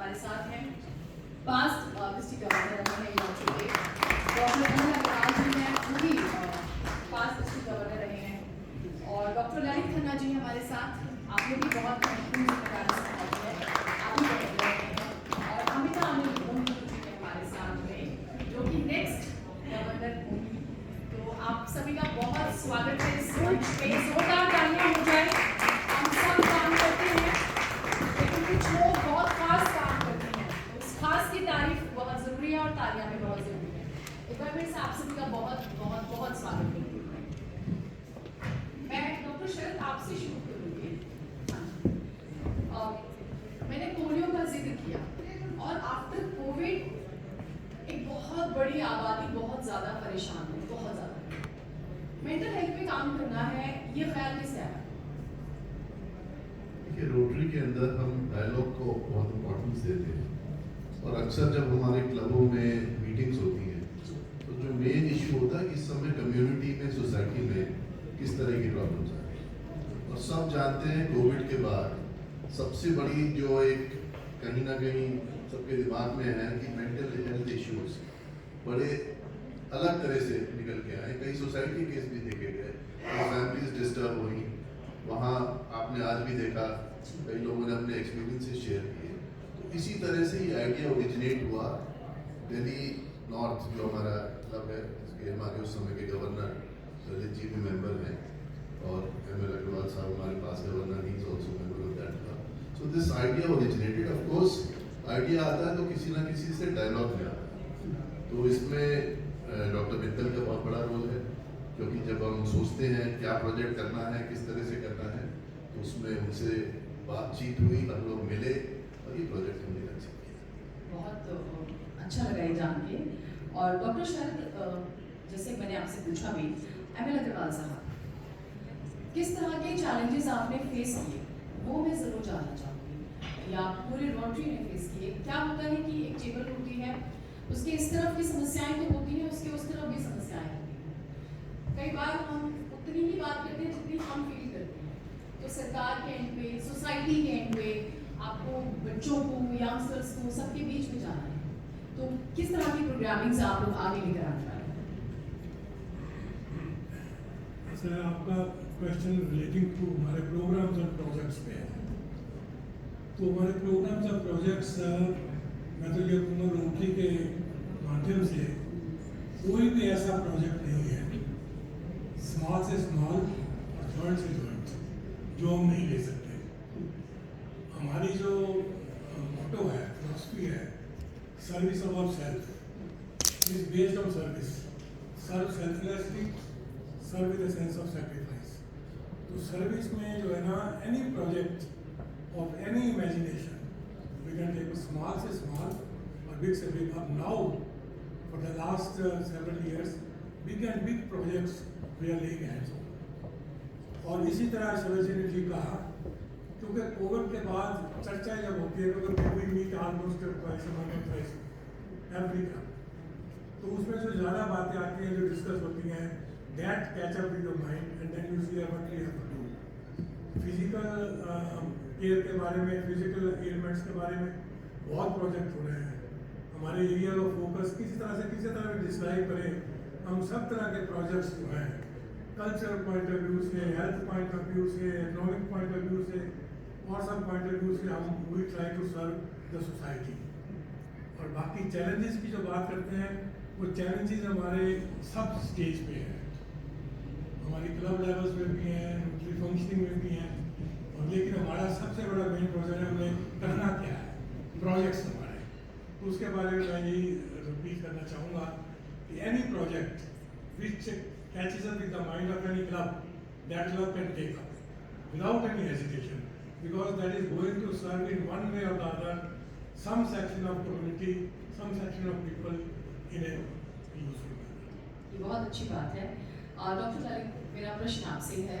हमारे साथ हैं पास्ट डिस्ट्रिक्ट गवर्नर रहे हैं डॉक्टर अनिल अग्रवाल जी हैं, वो भी पास्ट डिस्ट्रिक्ट गवर्नर रहे हैं, और डॉक्टर ललित खन्ना जी हमारे साथ, आप लोग भी बहुत महत्वपूर्ण जिम्मेदारी संभाली है, आप भी बहुत रहे हैं, और अमिता अनिल जी हैं हमारे साथ में जो कि नेक्स्ट गवर्नर होंगी। तो आप सभी का बहुत स्वागत है इस मंच पे, जोरदार तालियां हो जाए। हम सब काम करते हैं लेकिन कुछ लोग बहुत खास काम करते हैं, तो उस खास की तारीफ बहुत जरूरी है और तालियां भी बहुत जरूरी है। एक बार फिर से आप सभी का बहुत बहुत बहुत स्वागत करती हूँ। मैं डॉक्टर शरद आपसे शुरू करूंगी। मैंने पोलियो का जिक्र किया और आफ्टर कोविड एक बहुत बड़ी आबादी बहुत ज़्यादा परेशान है, बहुत ज़्यादा। मेंटल हेल्थ पे काम करना है, ये ख्याल कैसे आया? देखिए, रोटरी के अंदर हम डायलॉग को बहुत इम्पोर्टेंस देते हैं और अक्सर जब हमारे क्लबों में मीटिंग्स होती हैं तो जो मेन इशू होता है कि इस समय कम्युनिटी में, सोसाइटी में किस तरह की प्रॉब्लम्स आ रही हैं। और सब जानते हैं कोविड के बाद सबसे बड़ी जो एक कहीं ना कहीं सबके दिमाग में है कि मेंटल हेल्थ इश्यूज बड़े अलग तरह से निकल के आए। कई सोसाइटी केस भी देखे गए, फैमिलीज डिस्टर्ब हुई, वहाँ आपने आज भी देखा कई लोगों ने अपने एक्सपीरियंसेस शेयर किए। तो इसी तरह से ये आइडिया ओरिजिनेट हुआ। दिल्ली नॉर्थ जो हमारा क्लब है, इसके हमारे उस समय के गवर्नर ललित जी भी मेंबर हैं और एम.एल. अग्रवाल साहब हमारे पास governor, he is also member of that club. So this idea originated, of course idea आता है तो किसी ना किसी से डायलॉग में आता है। तो इसमें डॉक्टर मित्तल का बहुत बड़ा रोल है, क्योंकि जब हम सोचते हैं क्या प्रोजेक्ट करना है, किस तरह से करना है, तो उसमें उनसे बातचीत हुई, हम लोग मिले और ये प्रोजेक्ट हमने लॉन्च किया। बहुत अच्छा लगा ये जान के। और डॉक्टर शरद, जैसे मैंने आपसे पूछा भी, एम.एल. अग्रवाल साहब किस तरह के चैलेंजेस आपने फेस किए वो मैं ज़रूर जानना चाहूँगी, या पूरे रोटरी ने फेस किए। क्या होता है कि एक टेबल होती है, उसके इस तरफ की समस्याएं तो होती हैं, उसके उस तरफ भी समस्याएं होती हैं। कई बार हम उतनी ही बात करते हैं जितनी हम फील करते हैं। तो सरकार के एंड पे, सोसाइटी के एंड पे, आपको बच्चों को, यंगस्टर्स को, सबके बीच में जाना है। तो किस तरह की प्रोग्रामिंग्स आप लोग आगे लेकर आने वाले हैं? सर, आपका क्वेश्चन रिलेटिंग टू हमारे प्रोग्राम्स और प्रोजेक्ट्स पे है। तो हमारे प्रोग्राम्स और प्रोजेक्ट्स, मैं तो ये कहूँगा रोटरी के माध्यम से कोई भी ऐसा प्रोजेक्ट नहीं है स्मॉल से स्मॉल और जॉइंट से जॉइंट जो हम नहीं ले सकते। हमारी जो मोटो है, फिलॉसफी है, service about self is based on service, serve selflessly, serve with a sense of sacrifice. तो सर्विस में जो है ना, any project of any imagination, we can take a small से small or big से big. Up now, for the last several years, big and big projects we are laying hands on. और इसी तरह शरद जी ने ठीक कहा, क्योंकि कोविड के बाद चर्चा जब होती है तो we meet almost twice a month or twice every year. तो उसमें जो ज़्यादा बातें आती हैं, जो डिस्कस होती हैं, that catch up with your mind and then you see what we have to do. Physical care के बारे में, फिजिकल एलिमेंट्स के बारे में बहुत प्रोजेक्ट हो रहे हैं। हमारे एरिया ऑफ फोकस किसी तरह डिस्क्राइब करें, हम सब तरह के प्रोजेक्ट्स जो हैं, कल्चरल पॉइंट ऑफ व्यू से, हेल्थ पॉइंट ऑफ व्यू से, इकोनॉमिक पॉइंट ऑफ व्यू से और सब पॉइंट ऑफ व्यू से हम we try to serve the society. और बाकी चैलेंजेस की जो बात करते हैं, वो चैलेंजेस हमारे सब स्टेज पे हैं, हमारी क्लब लेवल्स में भी हैं, उनकी फंक्शनिंग में भी हैं। और लेकिन हमारा सबसे बड़ा मेन प्रोजेक्ट है, हमें करना क्या है, प्रोजेक्ट्स हमारे। तो उसके बारे में मैं यही रिपीट करना चाहूँगा कि any project which catches up with the mind of any club, that club can take up without any hesitation, because that is going to serve in one way और the other some section of community, some section of people in a useful manner. ये बहुत अच्छी बात है। Doctor Lalit, मेरा प्रश्न आपसे है,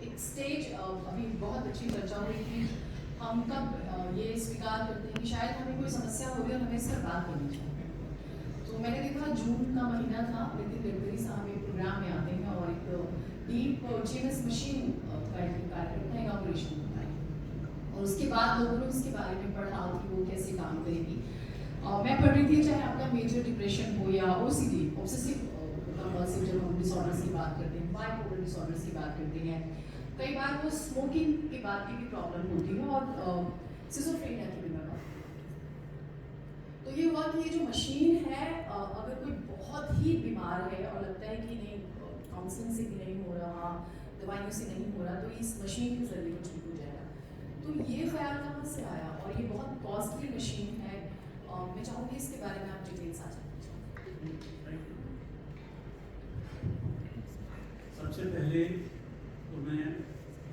एक स्टेज अभी बहुत अच्छी चर्चा हुई थी, हम कब ये स्वीकार करते हैं कि शायद हमें कोई समस्या हो रही है और हमें इस पर बात करनी चाहिए। तो मैंने देखा जून का महीना था, नितिन गडकरी साहब एक प्रोग्राम में आते हैं और एक डीप जीएमएस मशीन का कार्यक्रम था, इनॉग्रेशन होता है। और उसके बाद लोगों ने उसके बारे में पढ़ा कि वो कैसे काम करेगी। मैं पढ़ रही थी, चाहे आपका मेजर डिप्रेशन हो या OCD, ऑब्सेसिव कंपल्सिव जब हम डिसऑर्डर्स की बात करते हैं, बाइपोलर डिसऑर्डर्स की बात करते हैं, कई बार वो स्मोकिंग के बाद की भी प्रॉब्लम होती है और सिजोफ्रेनिया की भी मैं बात करती। तो ये हुआ कि ये जो मशीन है, अगर कोई बहुत ही बीमार है और लगता है कि नहीं काउंसलिंग से भी नहीं हो रहा, दवाइयों से नहीं हो रहा, तो इस मशीन के जरिए वो ठीक हो जाएगा। तो ये ख्याल कहाँ से आया? और ये बहुत कॉस्टली मशीन है। मैं चाहूँगी इसके बारे में आप डिटेल साझा करें। सबसे पहले तो मैं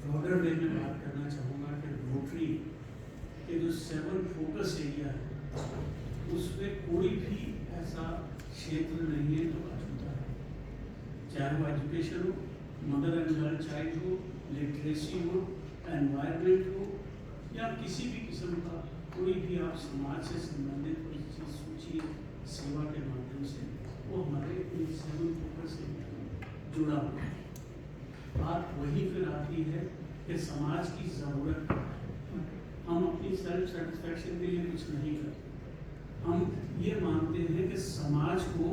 ब्रॉडर वे में बात करना चाहूँगा कि रोटरी के जो 7 फोकस एरिया है उसमें कोई भी ऐसा क्षेत्र नहीं है जो अछूता है, चाहे वो एजुकेशन हो, मदर एंड गर्ल चाइल्ड हो, लिटरेसी हो, एनवायरनमेंट हो, या किसी भी किस्म का कोई भी आप समाज से संबंधित कोई चीज़ सोचिए सेवा के माध्यम से, वो हमारे 7 फोकस एरिया में जुड़ा हुआ है। बात वही फिर आती है कि समाज की ज़रूरत क्या है। हम अपनी सेल्फ सेटिस्फैक्शन के लिए कुछ नहीं करते, हम ये मानते हैं कि समाज को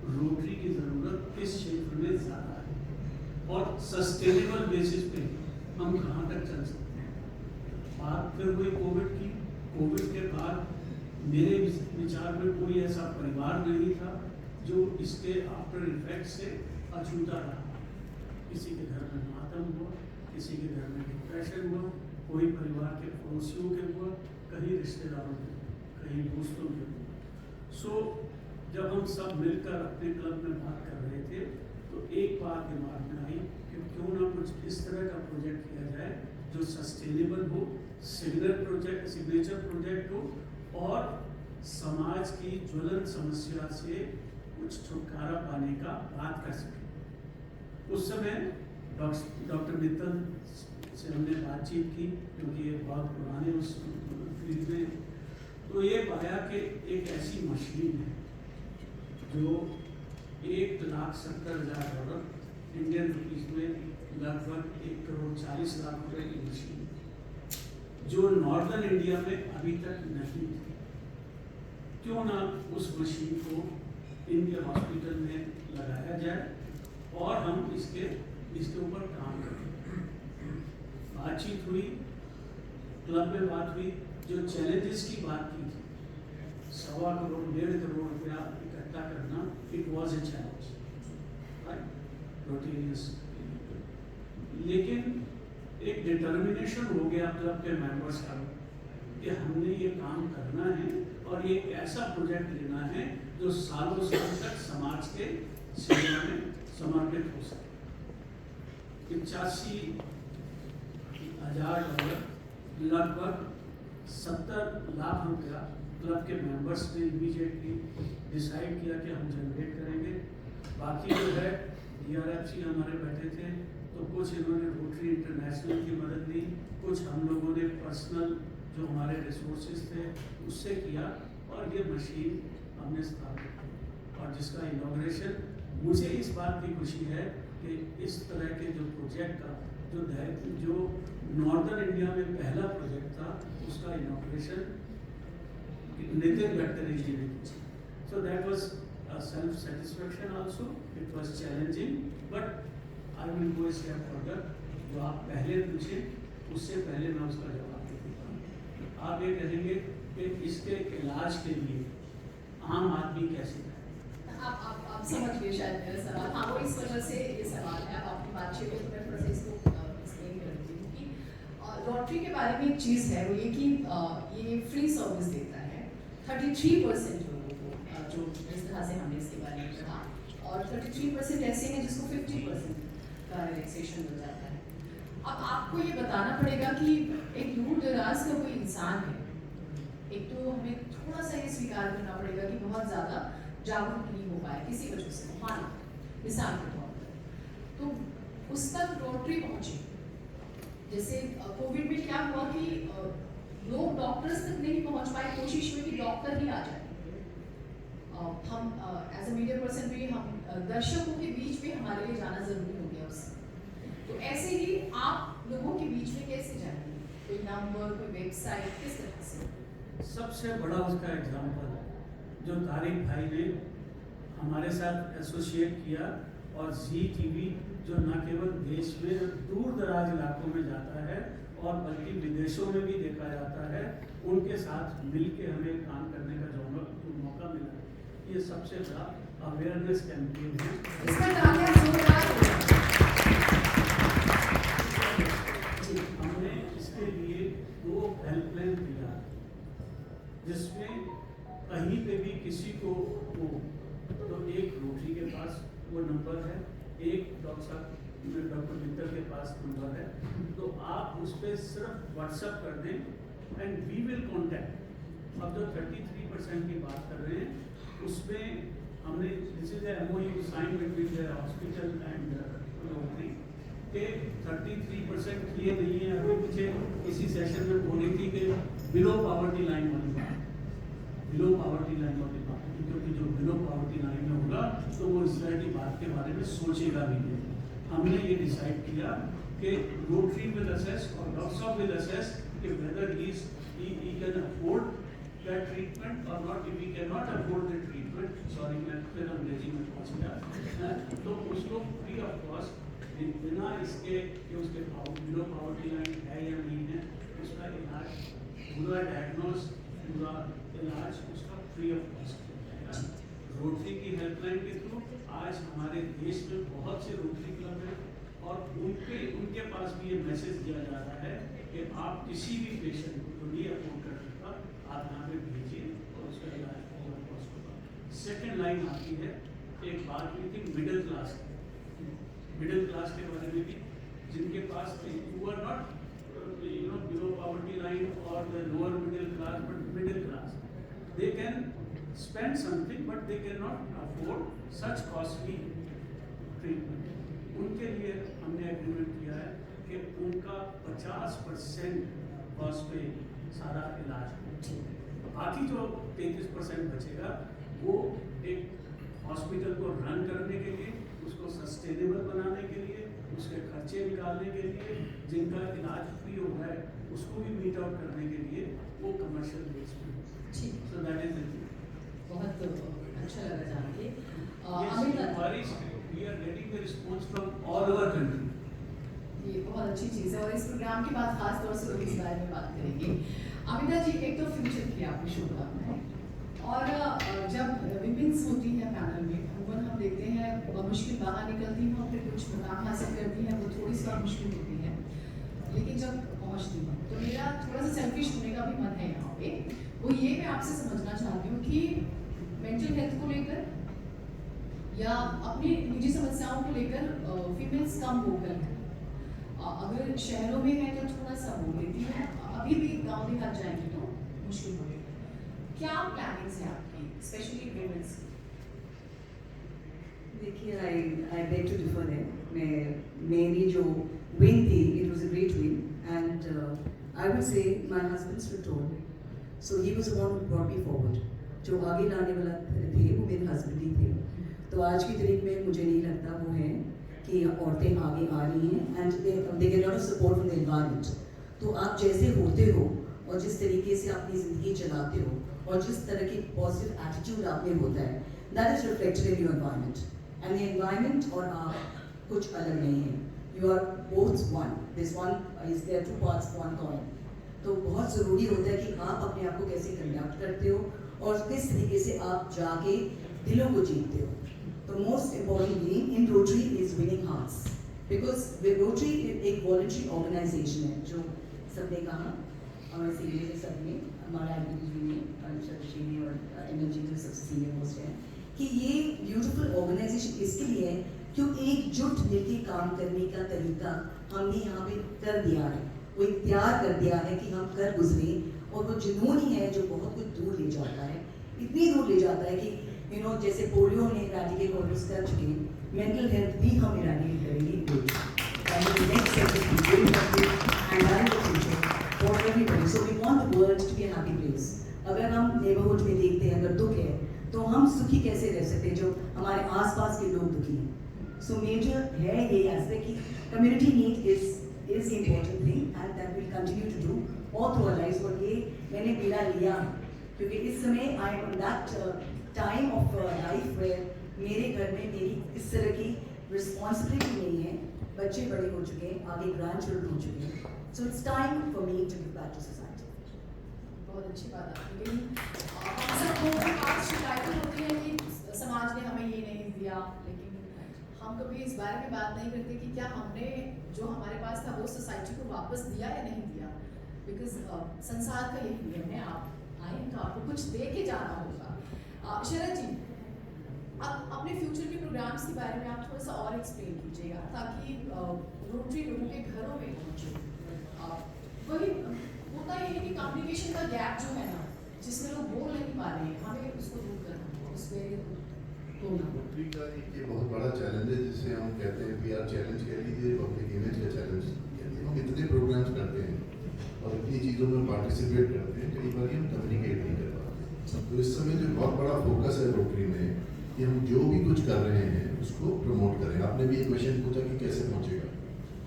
रोटरी की ज़रूरत किस क्षेत्र में ज़्यादा है और सस्टेनेबल बेसिस पे हम कहाँ तक चल सकते हैं। बात फिर हुई कोविड की। कोविड के बाद मेरे विचार में कोई ऐसा परिवार नहीं था जो इसके आफ्टर इफेक्ट से अछूता रहा। किसी के घर में मातम हुआ, किसी के घर में डिप्रेशन हुआ, कोई परिवार के पड़ोसियों के हुआ, कहीं रिश्तेदारों के, कहीं दोस्तों के हुआ। सो जब हम सब मिलकर अपने क्लब में बात कर रहे थे तो एक बात दिमाग में आई कि क्यों ना कुछ इस तरह का प्रोजेक्ट किया जाए जो सस्टेनेबल हो, सिग्नेचर प्रोजेक्ट हो और समाज की ज्वलंत समस्या से कुछ छुटकारा पाने का बात कर सके। उस समय डॉक्टर मित्तल से हमने बातचीत की, क्योंकि ये बहुत पुराने उस फील्ड में, तो ये पाया कि एक ऐसी मशीन है जो $1,70,000 इंडियन रुपीज़ में लगभग 1,40,00,000 रुपए की मशीन, जो नॉर्दर्न इंडिया में अभी तक नहीं थी। क्यों ना उस मशीन को इनके हॉस्पिटल में लगाया जाए और हम इसके ऊपर काम करें। बातचीत हुई, क्लब में बात हुई, जो चैलेंजेस की बात की थी, 1.25 करोड़ 1.5 करोड़ रुपया इकट्ठा करना, it was a challenge, Rotarians. लेकिन एक डिटर्मिनेशन हो गया क्लब के मेंबर्स का कि हमने ये काम करना है और ये ऐसा प्रोजेक्ट लेना है जो सालों साल तक समाज के सेवा में समर्पित हो सके। $85,000 लगभग 70 लाख रुपया क्लब के मेंबर्स ने इमीडिएटली डिसाइड किया कि हम जनरेट करेंगे। बाकी जो है DRFC हमारे बैठे थे, तो कुछ इन्होंने रोटरी इंटरनेशनल की मदद ली, कुछ हम लोगों ने पर्सनल जो हमारे रिसोर्सेज थे उससे किया और ये मशीन हमने स्थापित की और जिसका इनॉग्रेशन, मुझे इस बात की खुशी है कि इस तरह के जो प्रोजेक्ट का जो नॉर्दर्न इंडिया में पहला प्रोजेक्ट था उसका इनॉग्रेशन नितिन गडकरी जी ने किया। So that was a self satisfaction also, it was challenging, but I will go a step further। जो आप पहले पूछे उससे पहले मैं उसका जवाब दूंगा। आप ये कहेंगे कि इसके इलाज के लिए आम आदमी कैसे करे? आप समझ गए शायद मेरा सवाल। हाँ, वो इस वजह से ये सवाल है। अब आपकी बातचीत में मैं थोड़ा सा इसको एक्सप्लेन करती हूँ कि रोटरी के बारे में एक चीज़ है, वो ये कि ये फ्री सर्विस देता है 33% लोगों को, जो इस तरह से हमने इसके बारे में पढ़ा, और 33% ऐसे हैं जिसको 50% का रिलैक्सेशन मिल जाता है। अब आपको ये बताना पड़ेगा कि एक दूर दराज का कोई इंसान है, एक तो हमें थोड़ा सा ये स्वीकार करना पड़ेगा कि बहुत ज़्यादा जागरूक नहीं हो पाए किसी वजह से, माना मिसाल के तौर पर, तो उस तक रोटरी पहुँची। जैसे कोविड में क्या हुआ कि लोग डॉक्टर्स तक नहीं पहुँच पाए, कोशिश हुई कि डॉक्टर ही आ जाए। हम एज अ मीडिया पर्सन भी हम दर्शकों के बीच में हमारे लिए जाना ज़रूरी हो गया उससे। तो ऐसे ही आप लोगों के बीच में कैसे जाएंगे? कोई नंबर, कोई वेबसाइट, किस तरह से? सबसे बड़ा उसका एग्जाम्पल जो तारिक भाई ने हमारे साथ एसोसिएट किया, और जी टीवी जो न केवल देश में दूर दराज इलाकों में जाता है और बल्कि विदेशों में भी देखा जाता है, उनके साथ मिलके हमें काम करने का जो मौका मिला, ये सबसे बड़ा अवेयरनेस कैंपेन है। इसका तालियां जोरदार हो। हमने इसके लिए 2 हेल्पलाइन दिया, जिसमें कहीं पे भी किसी को वो, तो एक रोटरी के पास वो नंबर है, एक डॉक्टर मित्तल के पास नंबर है, तो आप उस पर सिर्फ व्हाट्सएप कर दें एंड वी विल कॉन्टैक्ट। अब जो 33% की बात कर रहे हैं, उसमें हमने this is MOU sign between the hospital and Rotary के 33% किए नहीं है। अभी पीछे इसी सेशन में बोली थी कि बिलो पावर्टी लाइन वाली बात, बिलो पावर्टी लाइन वाली बात, क्योंकि जो बिलो पावर्टी लाइन में होगा तो वो इस तरह की बात के बारे में सोचेगा भी नहीं। हमने ये डिसाइड किया कि रोटरी विल असेस और डॉक्टर साहब विल असेस कि weather he can afford that treatment or not. If he cannot afford the treatment, sorry मैं फिर अंग्रेजी में पहुंच गया, तो उसको फ्री ऑफ कॉस्ट बिना इसके कि उसके बिलो पावर्टी लाइन है या नहीं है, उसका इलाज, पूरा डायग्नोस, पूरा इलाज उसका फ्री ऑफ कॉस्ट है। रोटरी की हेल्पलाइन के थ्रू आज हमारे देश में बहुत से रोटरी क्लब हैं, और उनके पास भी ये मैसेज दिया जा रहा है कि आप किसी भी पेशेंट को जो नहीं अफोर्ड कर सकता, आप यहाँ पे भेजिए और उसका इलाज फ्री ऑफ कॉस्ट होगा। सेकेंड लाइन आती है, एक बात हुई थी मिडिल क्लास के बारे में भी, जिनके पास you are not below poverty line or the lower middle class, but middle class, they can spend something but they cannot afford such costly treatment. उनके लिए हमने एग्रीमेंट किया है कि उनका 50% कॉस्ट पे सारा इलाज हो, बाकी जो 33% बचेगा वो एक हॉस्पिटल को रन करने के लिए, उसको सस्टेनेबल बनाने के लिए, उसके खर्चे निकालने के लिए, जिनका इलाज फ्री हो रहा है उसको भी मीट आउट करने के लिए वो कमर्शियल बेस पे। So that is it. बहुत अच्छा लगा जान के। We are getting the response from all over country. ये बहुत अच्छी चीज़ है, और इस प्रोग्राम के बाद खास तौर से लोग इस बारे में बात करेंगे। अमिता जी, एक तो फ्यूचर की आपकी शुभकामनाएं, और जब विमेंस होती है पैनल में, अमूमन हम देखते हैं मुश्किल बाहर निकलती हैं और फिर कुछ मुकाम हासिल करती हैं, वो थोड़ी सी और मुश्किल होती है, लेकिन जब पहुंचती हैं तो मेरा थोड़ा सा सेल्फिश होने का भी मन है यहाँ पे। वो ये मैं आपसे समझना चाहती हूँ कि मेंटल हेल्थ को लेकर या अपनी निजी समस्याओं को लेकर फीमेल्स कम वोकल हैं। अगर शहरों में है तो थोड़ा सा बोल लेती है, अभी भी गाँव देहात जाएंगे तो मुश्किल होगी। क्या प्लानिंग्स है आपकी, स्पेशली विमेंस? देखिए, आई बेग टू डिफर है। मेरी जो विन थी, it was a great win, and I would say my husbands were told, so he was the one who brought me forward. जो आगे लाने वाला थे वो मेरे हस्बैंड ही थे। तो आज की तारीख में मुझे नहीं लगता वो है कि औरतें आगे आ रही हैं, and they get lot of support from the environment. तो आप जैसे होते हो और जिस तरीके से अपनी ज़िंदगी चलाते हो और जिस तरह की पॉजिटिव एटीट्यूड आप में होता है, that is reflected in your environment, and the environment और आप कुछ अलग नहीं है। You are both one, this one is there two parts one coin. तो बहुत ज़रूरी होता है कि आप अपने आप को कैसे कंडक्ट करते हो और किस तरीके से आप जाके दिलों को जीतते हो। तो most important game in rotary is winning hearts, because rotary एक वॉलंटरी ऑर्गेनाइजेशन है, जो सबने कहा, और इसीलिए सबने हमारा जी ने, शशि ने और एनर्जी जो सबसे सीनियर मोस्ट है, कि ये ब्यूटीफुल ऑर्गेनाइजेशन इसके लिए है क्योंकि एकजुट मिलकर काम करने का तरीका हमने यहाँ पे कर दिया है, वो इख्तियार कर दिया है कि हम कर गुजरे, और वो जुनून ही है जो बहुत कुछ दूर ले जाता है, इतनी दूर ले जाता है कि जैसे पोलियो में इराडिकेट ऑलमोस्ट कर चुके, मेंटल हेल्थ भी हम इराडिकेट करेंगे। So we want the world to be a happy place. अगर हम नेबरहुड में देखते हैं, अगर दुख है तो हम सुखी कैसे रह सकते हैं जो हमारे आसपास के लोग दुखी हैं। सो मेजर है ये एस्पेक्ट कि community need is is the important thing and that we'll continue to do all through our lives. और ये मैंने बीड़ा लिया क्योंकि इस समय I am on that time of life where मेरे घर में मेरी इस तरह की रिस्पॉन्सिबिलिटी नहीं है, बच्चे बड़े हो चुके हैं, आगे ग्रैंड चिल्ड्रन हो चुके हैं, so it's time for me to give back to society. बहुत अच्छी बात है, लेकिन हम सबको आज शिकायतें होती हैं कि समाज ने हमें ये नहीं दिया, लेकिन हम कभी इस बारे में बात नहीं करते कि क्या हमने जो हमारे पास था वो सोसाइटी को वापस दिया या नहीं दिया। बिकॉज संसार का यही नियम है, आप आए तो आपको कुछ दे के जाना होगा। शरद जी, अब अपने फ्यूचर के प्रोग्राम्स के बारे में आप थोड़ा सा और एक्सप्लेन कीजिएगा ताकि रोटरी लोगों के घरों में पहुँचे। वही होता ये है कि कम्युनिकेशन का गैप जो है ना, जिसमें लोग बोल नहीं पा रहे हैं, हमें उसको दूर करना, उस वेरिएबल को तोड़ना। रोटरी का एक बहुत बड़ा चैलेंज है जिसे हम कहते हैं PR चैलेंज कह लीजिए, पब्लिक इमेज का चैलेंज कह लीजिए। हम इतने प्रोग्राम्स करते हैं और इतनी चीज़ों में पार्टिसिपेट करते हैं, कई बार हम कम्युनिकेट नहीं कर पाते। तो इस समय जो बहुत बड़ा फोकस है रोटरी में कि हम जो भी कुछ कर रहे हैं उसको प्रमोट करें। आपने भी एक क्वेश्चन पूछा कि कैसे पहुंचेगा,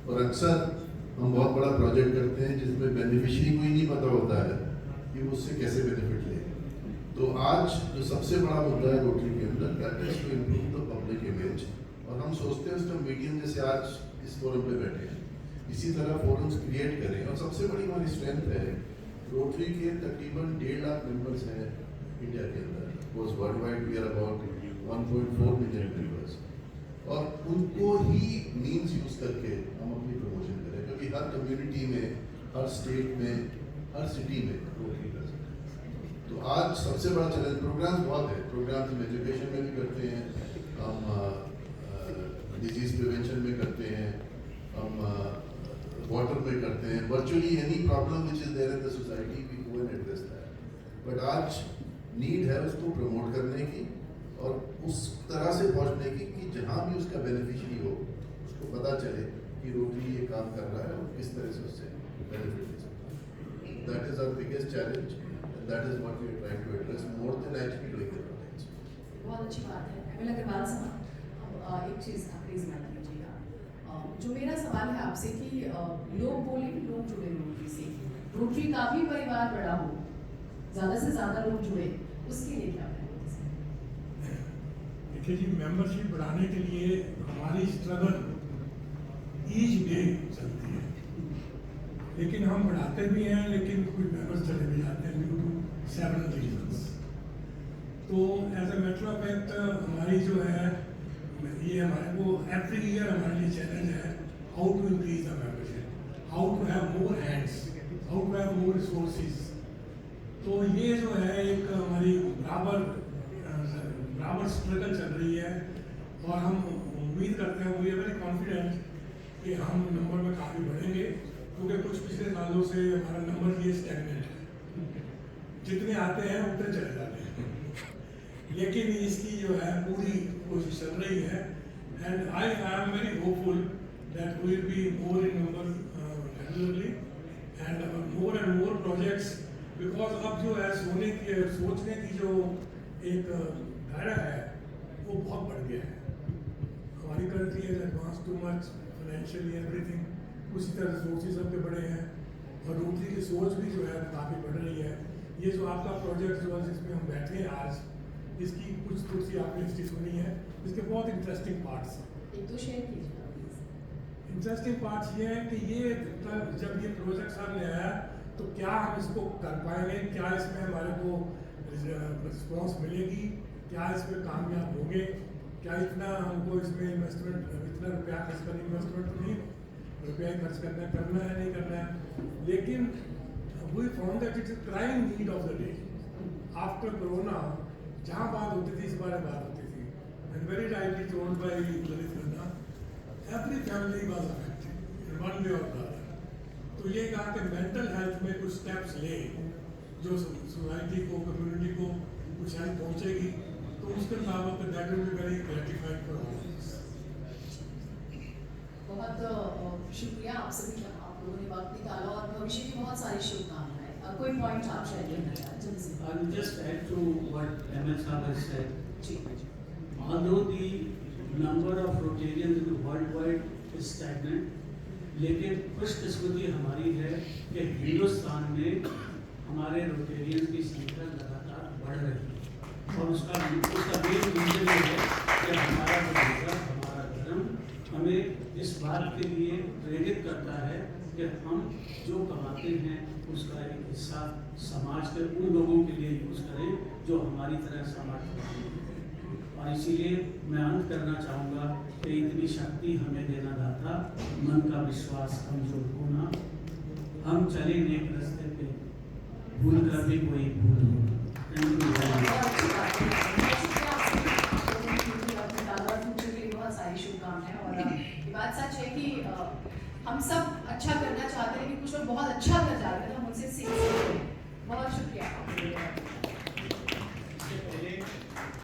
और अक्सर हम बहुत बड़ा प्रोजेक्ट करते हैं जिसमें बेनिफिशियरी को ही नहीं पता होता है कि वो उससे कैसे बेनिफिट ले। तो आज जो सबसे बड़ा मुद्दा है रोटरी के अंदर, that is to improve the public image. और हम सोचते हैं उसका मीडियम जैसे आज इस फोरम पे बैठे हैं, इसी तरह फोरम्स क्रिएट करें। और सबसे बड़ी हमारी स्ट्रेंथ है, रोटरी के तकरीबन 1.5 लाख मेंबर्स हैं इंडिया के अंदर। World wide we are about 1.4 million members, और उनको ही मीन्स यूज करके हम अपनी प्रमोशन करें, क्योंकि हर कम्युनिटी में, हर स्टेट में, हर सिटी में रोटरी कर सकते हैं। तो आज सबसे बड़ा चैलेंज, प्रोग्राम्स बहुत है, प्रोग्राम्स हम एजुकेशन में भी करते हैं, हम डिजीज प्रिवेंशन में करते हैं, हम वाटर में करते हैं। Virtually any problem which is there in the society we go and address that. But आज नीड है उसको प्रमोट करने की और उस तरह से पहुंचने की कि जहाँ भी उसका बेनिफिशियरी हो उसको पता चले कि रोटरी ये काम कर रहा है और किस तरह से उससे बेनिफिट ले सकता है। That is our biggest challenge, that is what we are trying to address more than actually doing the projects. बहुत अच्छी बात है। एमएल अग्रवाल साहब, अब एक चीज़ आप प्लीज ध्यान कीजिएगा। जो मेरा सवाल है आपसे कि लोग बोले कि लोग जुड़े रोटरी से, रोटरी का भी परिवार बड़ा हो, ज़्यादा से ज़्यादा लोग जुड़े, उसके लिए क्या करें? देखिए जी, मेंबरशिप बढ़ाने के लिए हमारी स्ट्रगल ईच डे चलती है, लेकिन हम बढ़ाते भी हैं, लेकिन कुछ मेंबर्स चले भी जाते हैं ड्यू टू सेवरल रीजंस। तो as a matter of fact हमारी जो है ये हमारे को एवरी ईयर हमारे लिए चैलेंज है, how to increase the membership, how to have more hands, how to have more resources. तो ये जो है एक हमारी बराबर स्ट्रगल चल रही है, और हम उम्मीद करते हैं, वी आर वेरी कॉन्फिडेंट कि हम नंबर में काफ़ी बढ़ेंगे, क्योंकि कुछ पिछले सालों से हमारा नंबर ये स्टैग्नेंट है, जितने आते हैं उतने चले जाते हैं। लेकिन इसकी जो है पूरी कोशिश चल रही है, and I am very hopeful that we will be more in number regularly and more and more projects, because अब जो है सोचने की जो एक दायरा है वो बहुत बढ़ गया है। हमारी country is advance too much financially everything, उसी तरह रिसोर्सेज सबके बड़े हैं, और रोटरी की सोच भी जो है काफ़ी बढ़ रही है। ये जो आपका प्रोजेक्ट जो है जिसमें हम बैठे हैं आज, इसकी कुछ थोड़ी आपने हिस्ट्री सुनी है, इसके बहुत इंटरेस्टिंग पार्ट्स हैं। एक तो शेयर कीजिए। इंटरेस्टिंग पार्ट्स ये है कि ये जब ये प्रोजेक्ट सामने आया तो क्या हम इसको कर पाएंगे, क्या इसमें हमारे को रिस्पॉन्स मिलेगी, क्या इसमें कामयाब होंगे, क्या इतना हमको इसमें इन्वेस्टमेंट, इतना रुपया खर्च करना, इन्वेस्टमेंट तो नहीं, रुपया खर्च करना है नहीं करना है। लेकिन we found that it's a crying need of the day. After corona जहाँ बात होती थी इस बारे बात होती थी, and very rightly told by Lalit Khanna, every family was affected in one way और द अदर। तो ये कहा कि मेंटल हेल्थ में कुछ स्टेप्स ले जो सोसाइटी को, कम्युनिटी को कुछ हेल्प पहुंचेगी, तो उसके मुताबिक that will be very gratified for all. बहुत शुक्रिया आप सभी का, आप लोगों ने वक्त निकाला और भविष्य की बहुत सारी शुभकामनाएं। कोई पॉइंट आप शेयर करना चाहें जल्दी से? I will just add to what ML Saab has said. Ji, Although the number of Rotarians worldwide is stagnant, लेकिन खुशकिस्मती हमारी है कि हिंदुस्तान में हमारे रोटेरियन की संख्या लगातार बढ़ रही है और उसका मेन रीजन ये है कि हमारा जो हमारा धर्म हमें इस बात के लिए प्रेरित करता है कि हम जो कमाते हैं उसका एक हिस्सा समाज के उन लोगों के लिए यूज़ करें जो हमारी तरह समाज में हैं। और इसीलिए मैं अंत करना चाहूँगा कि इतनी शक्ति हमें देना दाता, मन का विश्वास कमजोर होना, हम चले नेक रास्ते पे भूल कर भी कोई भूल होना। Thank you very much. बहुत सारी शुभकामनाएं और ये बात सच है कि हम सब अच्छा करना चाहते हैं, लेकिन कुछ लोग बहुत अच्छा कर जाते हैं, तो हम उनसे सीख सकते हैं। बहुत शुक्रिया।